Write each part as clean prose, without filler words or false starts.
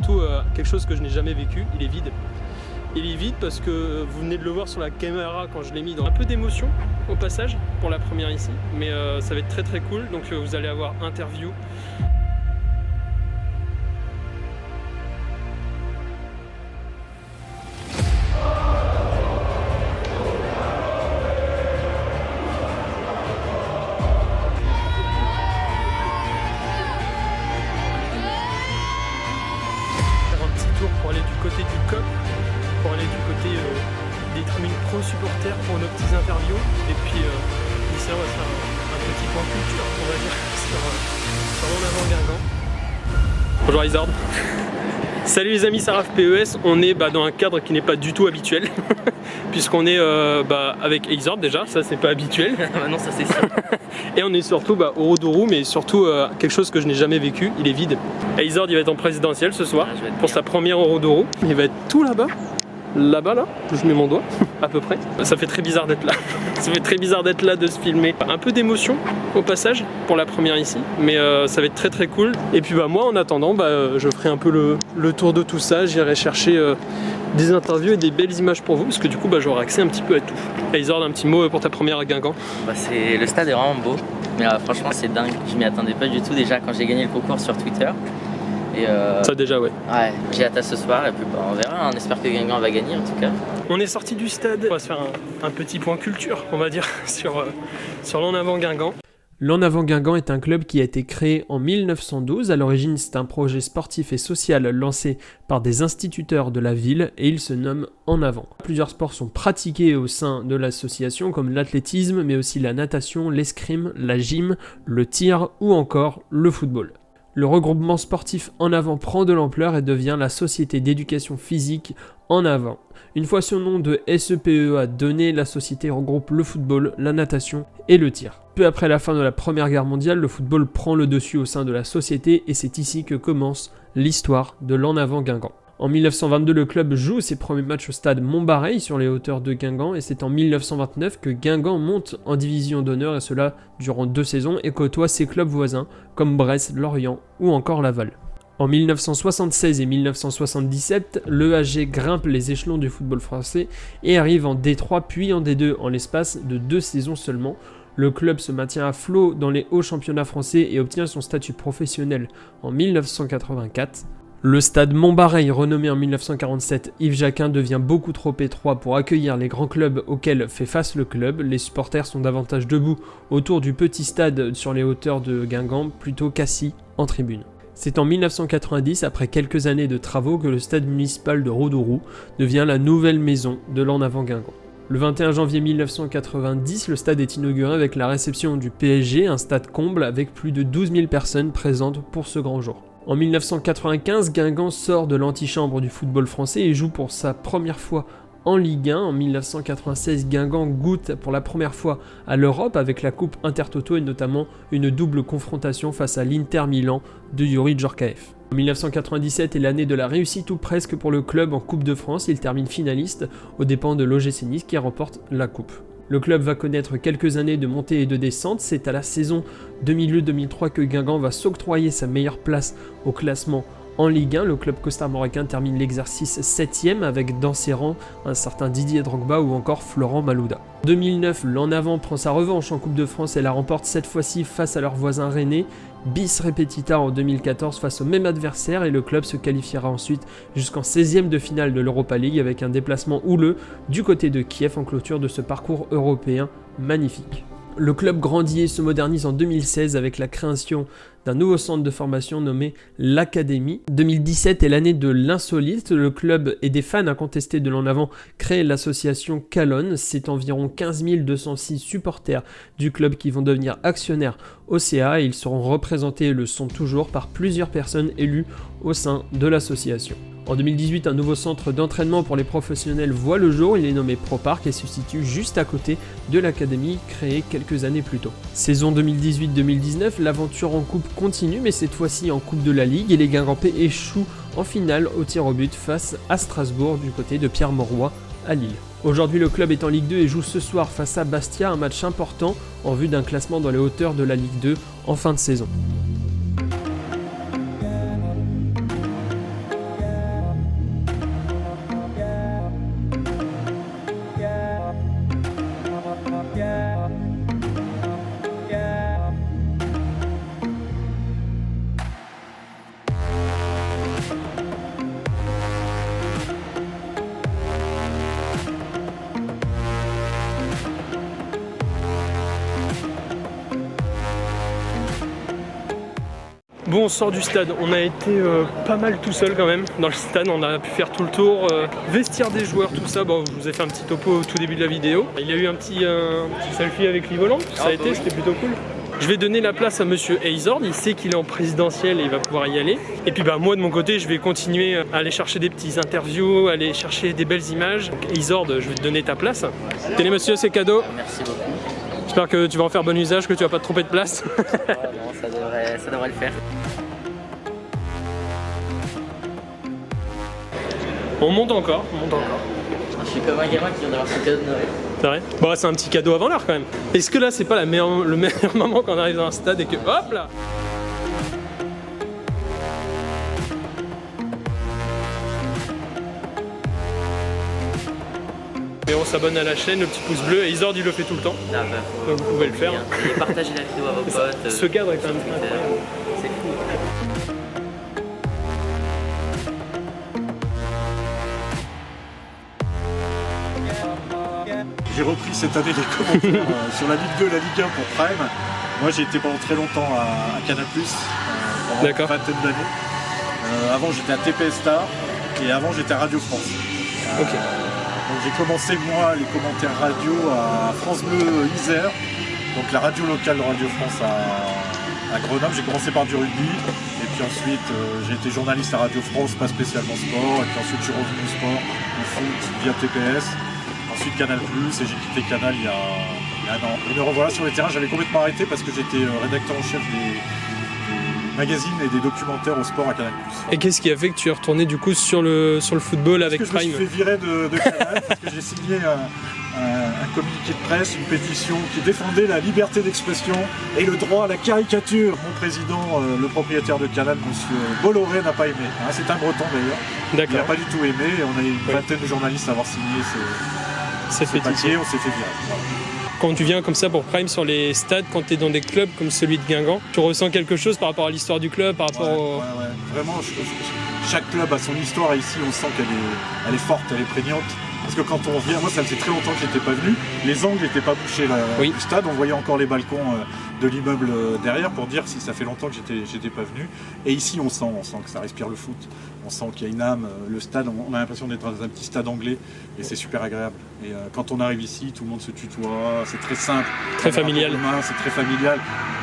surtout quelque chose que je n'ai jamais vécu, il est vide. Il est vide parce que vous venez de le voir sur la caméra quand je l'ai mis dans un peu d'émotion au passage pour la première ici, mais ça va être très très cool, donc vous allez avoir interview. Pour aller du côté du COP, pour aller du côté des tribunes pro-supporters pour nos petites interviews. Et puis d'ici là, on va faire un petit point culture, on va dire, sur l'en avant Guingamp. Bonjour Isard. Salut les amis, Saraf PES. On est dans un cadre qui n'est pas du tout habituel, puisqu'on est avec Isard déjà, ça c'est pas habituel. Non, ça c'est sûr. Et on est surtout au Rodourou, mais surtout quelque chose que je n'ai jamais vécu, il est vide. Et Isard il va être en présidentiel ce soir pour sa première au Rodourou. Il va être tout là-bas. Là-bas, là, je mets mon doigt, à peu près. Ça fait très bizarre d'être là. Ça fait très bizarre d'être là, de se filmer. Un peu d'émotion au passage pour la première ici, mais ça va être très très cool. Et puis moi, en attendant, je ferai un peu le tour de tout ça. J'irai chercher des interviews et des belles images pour vous, parce que du coup, j'aurai accès un petit peu à tout. Et Isard, un petit mot pour ta première à Guingamp. Le stade est vraiment beau, mais franchement, c'est dingue. Je m'y attendais pas du tout déjà quand j'ai gagné le concours sur Twitter. Et ça déjà ouais. Ouais, j'ai hâte à ce soir et puis on verra, on espère que Guingamp va gagner en tout cas. On est sorti du stade, on va se faire un petit point culture, on va dire, sur l'en avant Guingamp. L'en avant Guingamp est un club qui a été créé en 1912. À l'origine, c'est un projet sportif et social lancé par des instituteurs de la ville et il se nomme En Avant. Plusieurs sports sont pratiqués au sein de l'association comme l'athlétisme, mais aussi la natation, l'escrime, la gym, le tir ou encore le football. Le regroupement sportif En Avant prend de l'ampleur et devient la Société d'éducation physique En Avant. Une fois son nom de SEPEA donné, la société regroupe le football, la natation et le tir. Peu après la fin de la Première Guerre mondiale, le football prend le dessus au sein de la société et c'est ici que commence l'histoire de l'En Avant Guingamp. En 1922, le club joue ses premiers matchs au stade Montbareil sur les hauteurs de Guingamp et c'est en 1929 que Guingamp monte en division d'honneur et cela durant 2 saisons et côtoie ses clubs voisins comme Brest, Lorient ou encore Laval. En 1976 et 1977, l'EAG grimpe les échelons du football français et arrive en D3 puis en D2 en l'espace de 2 saisons seulement. Le club se maintient à flot dans les hauts championnats français et obtient son statut professionnel en 1984. Le stade Montbareil, renommé en 1947, Yves Jacquin devient beaucoup trop étroit pour accueillir les grands clubs auxquels fait face le club. Les supporters sont davantage debout autour du petit stade sur les hauteurs de Guingamp plutôt qu'assis en tribune. C'est en 1990, après quelques années de travaux, que le stade municipal de Rodourou devient la nouvelle maison de l'En Avant Guingamp. Le 21 janvier 1990, le stade est inauguré avec la réception du PSG, un stade comble avec plus de 12 000 personnes présentes pour ce grand jour. En 1995, Guingamp sort de l'antichambre du football français et joue pour sa première fois en Ligue 1. En 1996, Guingamp goûte pour la première fois à l'Europe avec la Coupe Intertoto et notamment une double confrontation face à l'Inter Milan de Youri Djorkaeff. En 1997 est l'année de la réussite ou presque pour le club en Coupe de France. Il termine finaliste aux dépens de l'OGC Nice qui remporte la coupe. Le club va connaître quelques années de montée et de descente. C'est à la saison 2002-2003 que Guingamp va s'octroyer sa meilleure place au classement en Ligue 1. Le club costarmoricain termine l'exercice 7ème avec dans ses rangs un certain Didier Drogba ou encore Florent Malouda. En 2009, l'En Avant prend sa revanche en Coupe de France et la remporte cette fois-ci face à leur voisin rennais. Bis repetita en 2014 face au même adversaire et le club se qualifiera ensuite jusqu'en 16e de finale de l'Europa League avec un déplacement houleux du côté de Kiev en clôture de ce parcours européen magnifique. Le club grandit et se modernise en 2016 avec la création d'un nouveau centre de formation nommé l'Académie. 2017 est l'année de l'insolite. Le club et des fans incontestés de l'En Avant créent l'association Calonne. C'est environ 15 206 supporters du club qui vont devenir actionnaires au CA et ils seront représentés et le sont toujours par plusieurs personnes élues au sein de l'association. En 2018, un nouveau centre d'entraînement pour les professionnels voit le jour, il est nommé ProPark et se situe juste à côté de l'académie créée quelques années plus tôt. Saison 2018-2019, l'aventure en coupe continue mais cette fois-ci en coupe de la Ligue et les Guingampais échouent en finale au tir au but face à Strasbourg du côté de Pierre Mauroy à Lille. Aujourd'hui, le club est en Ligue 2 et joue ce soir face à Bastia, un match important en vue d'un classement dans les hauteurs de la Ligue 2 en fin de saison. Bon, on sort du stade, on a été pas mal tout seul quand même dans le stade, on a pu faire tout le tour, vestiaire des joueurs, tout ça. Bon, je vous ai fait un petit topo au tout début de la vidéo. Il y a eu un petit selfie avec Livoland, ça a été, c'était plutôt cool. Je vais donner la place à monsieur Hazard, il sait qu'il est en présidentiel et il va pouvoir y aller. Et puis bah moi de mon côté, je vais continuer à aller chercher des petits interviews, aller chercher des belles images. Donc, Hazard, je vais te donner ta place. Tenez monsieur, c'est cadeau. Merci beaucoup. J'espère que tu vas en faire bon usage, que tu vas pas te tromper de place. Ouais, bon, ça devrait le faire. On monte encore, on monte encore. Je suis comme un gamin qui vient d'avoir son cadeau de Noël. C'est vrai? Bon, c'est un petit cadeau avant l'heure quand même. Est-ce que là, c'est pas le meilleur moment quand on arrive dans un stade et que hop là! Et on s'abonne à la chaîne, le petit pouce bleu, et Hazard il le fait tout le temps. Ah, bah, Donc vous pouvez le faire. Et partagez la vidéo à vos potes. Ce cadre est quand même incroyable. C'est fou. J'ai repris cette année les commentaires sur la Ligue 2 et la Ligue 1 pour Prime. Moi j'ai été pendant très longtemps à Canal+, pendant une vingtaine d'années. Avant j'étais à TPS Star et avant j'étais à Radio France. Ok. Donc j'ai commencé moi les commentaires radio à France Bleu Isère, donc la radio locale de Radio France à Grenoble. J'ai commencé par du rugby et puis ensuite j'ai été journaliste à Radio France, pas spécialement sport, et puis ensuite je suis revenu au sport, au foot via TPS. Ensuite Canal+, et j'ai quitté Canal il y a un an. Et me revoilà sur les terrains, j'avais complètement arrêté parce que j'étais rédacteur en chef des magazines et des documentaires au sport à Canal+. Et qu'est-ce qui a fait que tu es retourné du coup sur le football avec Prime? Prime? Je me suis fait virer de Canal parce que j'ai signé un communiqué de presse, une pétition qui défendait la liberté d'expression et le droit à la caricature. Mon président, le propriétaire de Canal, monsieur Bolloré, n'a pas aimé. Hein, c'est un breton d'ailleurs. D'accord. Il n'a pas du tout aimé et on a une vingtaine de journalistes à avoir signé Cette ce pétition. papier, on s'est fait virer. Voilà. Quand tu viens comme ça pour Prime sur les stades, quand tu es dans des clubs comme celui de Guingamp, tu ressens quelque chose par rapport à l'histoire du club, par rapport au... Ouais. Vraiment, chaque club a son histoire et ici on sent qu'elle est forte, elle est prégnante. Parce que quand on vient, moi ça faisait très longtemps que j'étais pas venu, les angles n'étaient pas bouchés du stade, on voyait encore les balcons de l'immeuble derrière pour dire si ça fait longtemps que j'étais pas venu. Et ici on sent que ça respire le foot, on sent qu'il y a une âme, le stade, on a l'impression d'être dans un petit stade anglais et c'est super agréable. Et quand on arrive ici, tout le monde se tutoie, c'est très simple. Très familial. C'est très familial.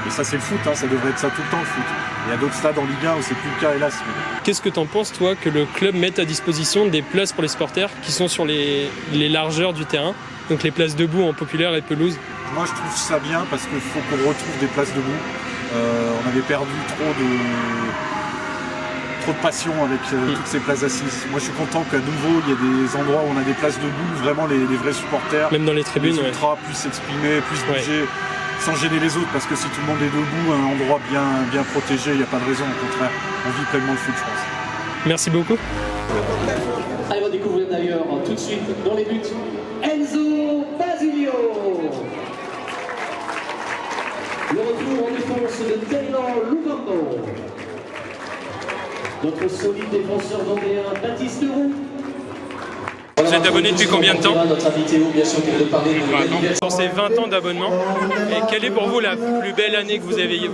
Et ça c'est le foot, hein, ça devrait être ça tout le temps le foot. Il y a d'autres stades en Ligue 1 où c'est plus le cas hélas. Qu'est-ce que t'en penses toi que le club mette à disposition des places pour les supporters qui sont sur les largeurs du terrain, donc les places debout en populaire et pelouse? Moi je trouve ça bien parce qu'il faut qu'on retrouve des places debout. On avait perdu trop de passion avec toutes ces places assises. Moi je suis content qu'à nouveau il y ait des endroits où on a des places debout, vraiment les vrais supporters. Même dans les tribunes, les ultras puissent s'exprimer, puissent bouger sans gêner les autres, parce que si tout le monde est debout, un endroit bien protégé, il n'y a pas de raison, au contraire, on vit pleinement le foot je pense. Merci beaucoup. Allez, on va découvrir d'ailleurs tout de suite dans les buts Enzo Basilio. Le retour en défense de Taylor Lugando. Notre solide défenseur vendéen Baptiste Roux. Vous êtes abonné depuis combien de temps? Notre invité, bien sûr, qui va nous parler de Pour ces 20 ans d'abonnement, et quelle est pour vous la plus belle année que vous ayez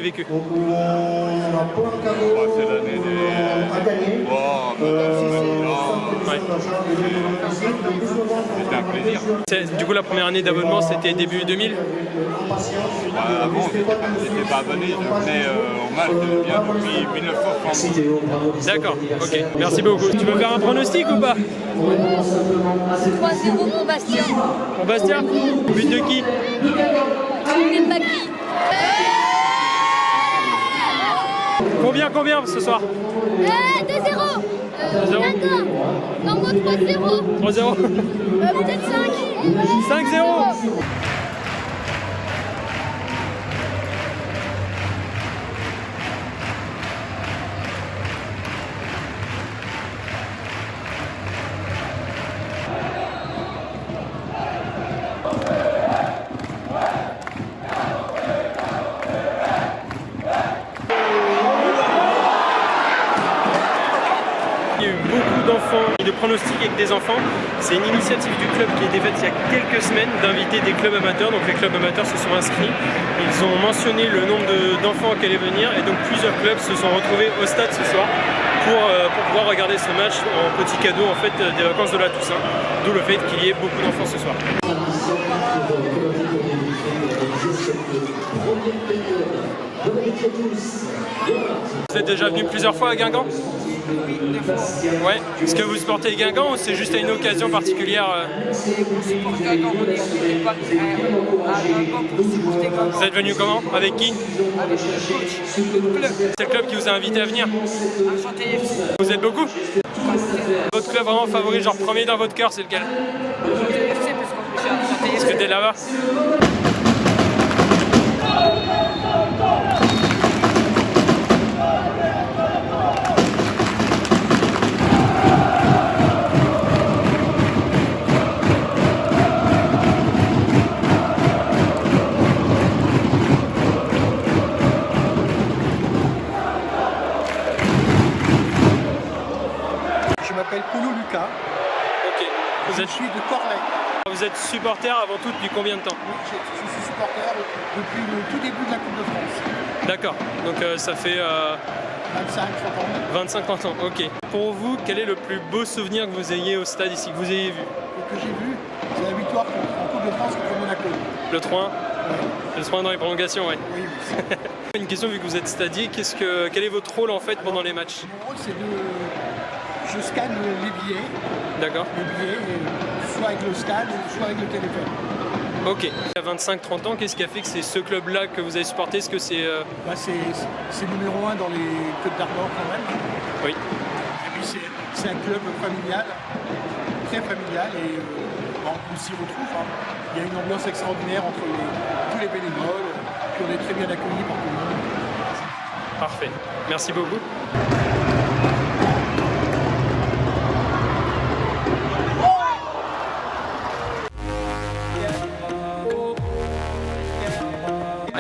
vécue? C'est l'année des... C'était un plaisir. Du coup, la première année d'abonnement, c'était début 2000? Avant, j'étais pas abonné, je venais au match bien depuis 1930. D'accord, ok, merci beaucoup. Tu veux faire un pronostic ou pas? 3-0 mon Bastien. Pour Bastien? But de qui? Mbaki. Combien ce soir? 2-0. 2-0. D'accord. Non, moi 3-0. 3-0. Peut-être 5. 5-0. Il y a eu beaucoup d'enfants De pronostic avec des enfants, c'est une initiative du club qui a été faite il y a quelques semaines d'inviter des clubs amateurs. Donc les clubs amateurs se sont inscrits, ils ont mentionné le nombre d'enfants qui allaient venir et donc plusieurs clubs se sont retrouvés au stade ce soir pour pouvoir regarder ce match en petit cadeau en fait des vacances de la Toussaint. D'où le fait qu'il y ait beaucoup d'enfants ce soir. Vous êtes déjà venu plusieurs fois à Guingamp? Ouais. Est-ce que vous supportez Guingamp ou c'est juste à une occasion particulière? Vous êtes venu comment? Avec qui? C'est le club qui vous a invité à venir? Vous êtes beaucoup? Votre club vraiment favori, genre premier dans votre cœur, c'est lequel? Est-ce que t'es là-bas? Je m'appelle Paulo Lucas. Ok. Je suis de Corlay. Vous êtes supporter avant tout depuis combien de temps? Oui, je suis supporter depuis le tout début de la Coupe de France. D'accord. Donc ça fait 25-30 ans. 25-30 ans. Ok. Pour vous, quel est le plus beau souvenir que vous ayez au stade ici, que vous ayez vu? Ce que j'ai vu, c'est la victoire en Coupe de France contre Monaco. Le 3-1? Ouais. Le 3-1 dans les prolongations, ouais. Oui. Une question, vu que vous êtes stadier, quel est votre rôle en fait pendant les matchs? Mon rôle, c'est je scanne les billets. D'accord. Les billets, soit avec le stade, soit avec le téléphone. Ok. À 25-30 ans, qu'est-ce qui a fait que c'est ce club-là que vous avez supporté? Est-ce que c'est... C'est numéro 1 dans les Côtes d'Armor quand même. Oui. Et puis c'est un club familial, très familial et on s'y retrouve. Hein. Il y a une ambiance extraordinaire entre tous les bénévoles, puis on est très bien accueillis par tout le monde. Parfait. Merci beaucoup.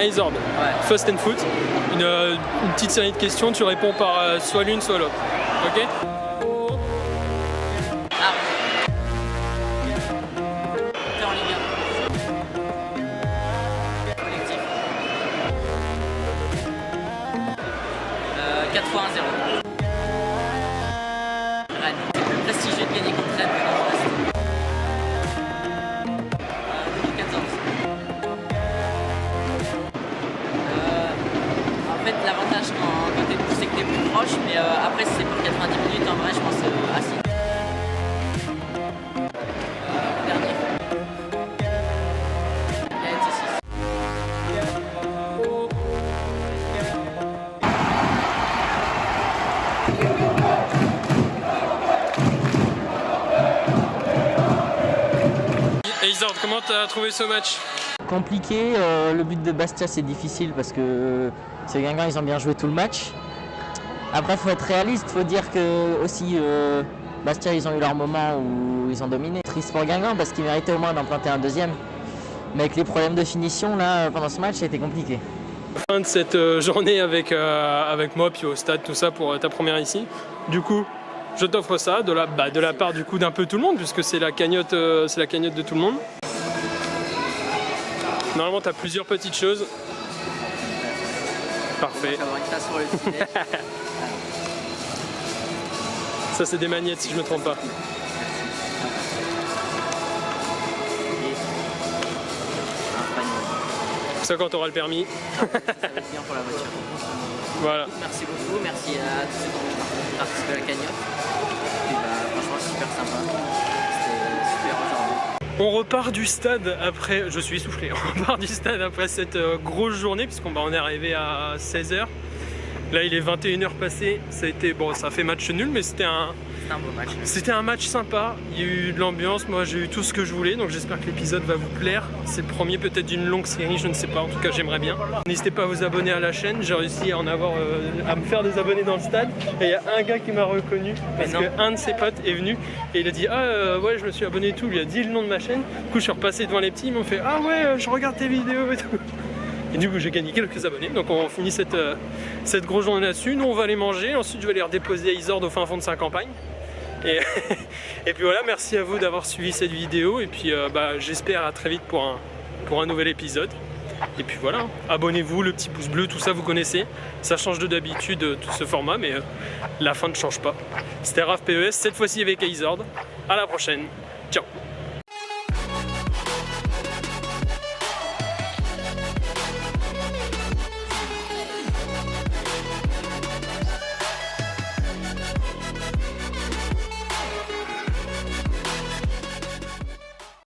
Izord, First and Foot, une petite série de questions, tu réponds par soit l'une soit l'autre, ok? T'es en Ligue 1. Collectif. 4 fois 1-0. Rennes. C'est plus prestigieux de gagner contre Rennes que dans le reste. 2014. En fait, l'avantage quand t'es plus, c'est que t'es plus proche, mais après, si c'est pour 90 minutes, en vrai, je pense assis. Dernier. Il y a NC6. Et Izord, comment t'as trouvé ce match? Compliqué, le but de Bastia c'est difficile parce que ces Guingamp ils ont bien joué tout le match. Après il faut être réaliste, faut dire que aussi Bastia ils ont eu leur moment où ils ont dominé. Triste pour Guingamp parce qu'ils méritaient au moins d'en planter un deuxième. Mais avec les problèmes de finition là pendant ce match c'était compliqué. Fin de cette journée avec moi puis au stade tout ça pour ta première ici. Du coup je t'offre ça de la part du coup d'un peu tout le monde puisque c'est la cagnotte de tout le monde. Normalement, tu as plusieurs petites choses. Parfait. Ça, c'est des magnettes, si je ne me trompe pas. Ça, quand tu auras le permis. Ça va être bien pour la voiture. Voilà. Merci beaucoup, merci à tous ceux qui ont participé à la cagnotte. Et franchement, c'est super sympa. C'était super aujourd'hui. On repart du stade après, je suis essoufflé, on repart du stade après cette grosse journée puisqu'on est arrivé à 16h. Là il est 21h passé, ça a été, bon ça a fait match nul mais c'était un beau match. C'était un match sympa, il y a eu de l'ambiance, moi j'ai eu tout ce que je voulais donc j'espère que l'épisode va vous plaire. C'est le premier peut-être d'une longue série, je ne sais pas, en tout cas j'aimerais bien. N'hésitez pas à vous abonner à la chaîne, j'ai réussi à à me faire des abonnés dans le stade et il y a un gars qui m'a reconnu parce qu'un de ses potes est venu et il a dit ouais je me suis abonné et tout, il lui a dit le nom de ma chaîne, du coup je suis repassé devant les petits, ils m'ont fait ah ouais je regarde tes vidéos et tout. Et du coup j'ai gagné quelques abonnés, donc on finit cette grosse journée là-dessus. Nous on va aller manger, ensuite je vais aller redéposer à Izord au fin fond de sa campagne. Et, et puis voilà, merci à vous d'avoir suivi cette vidéo. Et puis j'espère à très vite pour un nouvel épisode. Et puis voilà, abonnez-vous, le petit pouce bleu, tout ça vous connaissez. Ça change de d'habitude tout ce format, mais la fin ne change pas. C'était Raph PES, cette fois-ci avec Izord. À la prochaine.